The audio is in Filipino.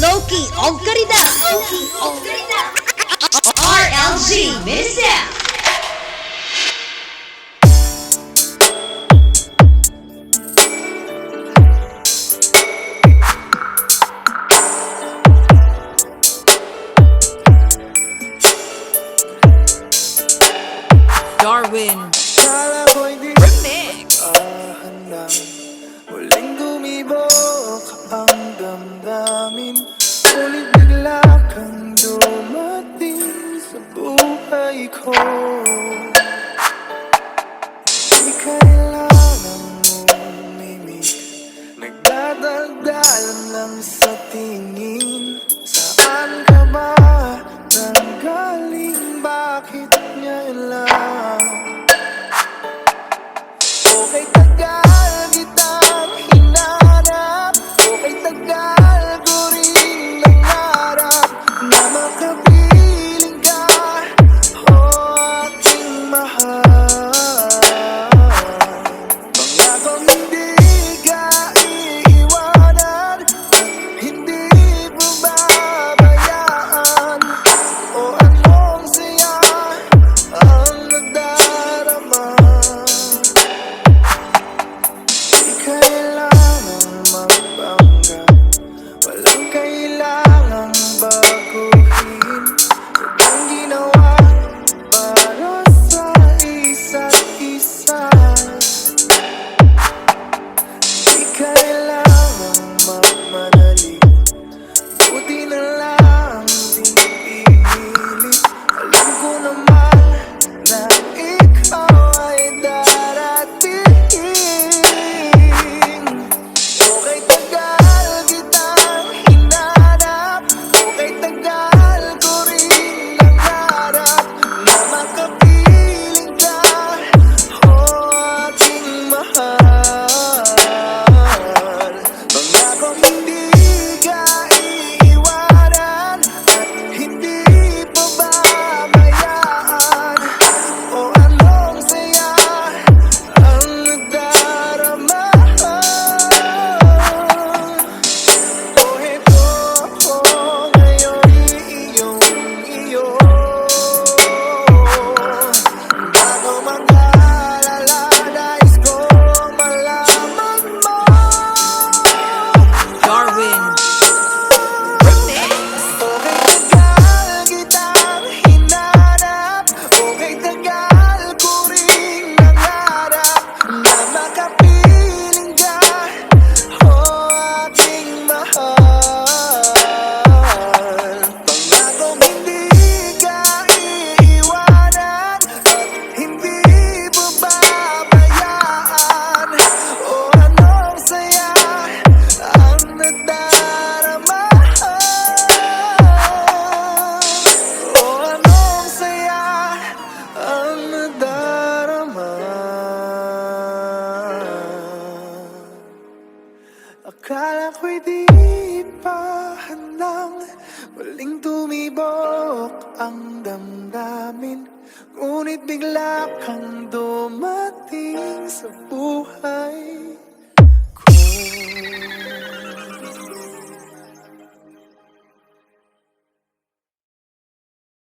Loki og Karida. RLG MS. Darwin Remix. Handa muling tumibok ang damdamin, ngunit bigla kang dumating sa buhay ko. Di kailangang umimik, nagdadagdalan lang sa tingin. Saan ka ba nanggaling? Bakit ngayon lang? Okay, tagal kitang hinanap, okay, tagal ko rin nangarap na makapiling ka, oh aking mahal. Pangakong hindi ka iiwanan at hindi mo babayaan. O anong saya ang nadarama. Kailangang magpanggap, walang kailangang baguhin. Sadyang ginawa para sa isa't isa. Di kailangang magmadali, buti na lang di ipilit. Alam ko naman na ikaw ay darating. Okay, tagal kitang hinanap, okay, tagal ko rin nangarap na makapiling ka, oh aking mahal. Pangakong hindi ka iiwanan at hindi pa babayaan. O anong saya ang nadarama. O eto ako ngayon, iyong-iyo. Bago mag-alala, nais kong malaman mo. Darwin Remix. Okay, tagal kitang hinanap, okay, tagal ko rin nangarap na makapiling ka, oh aking mahal. Pangakong hindi ka iiwanan at hindi mo babayaan. O anong saya ang nadarama. O anong saya ang nadarama. Akala ko'y di pa handang muling tumibok ang damdamin, ngunit bigla kang dumating sa buhay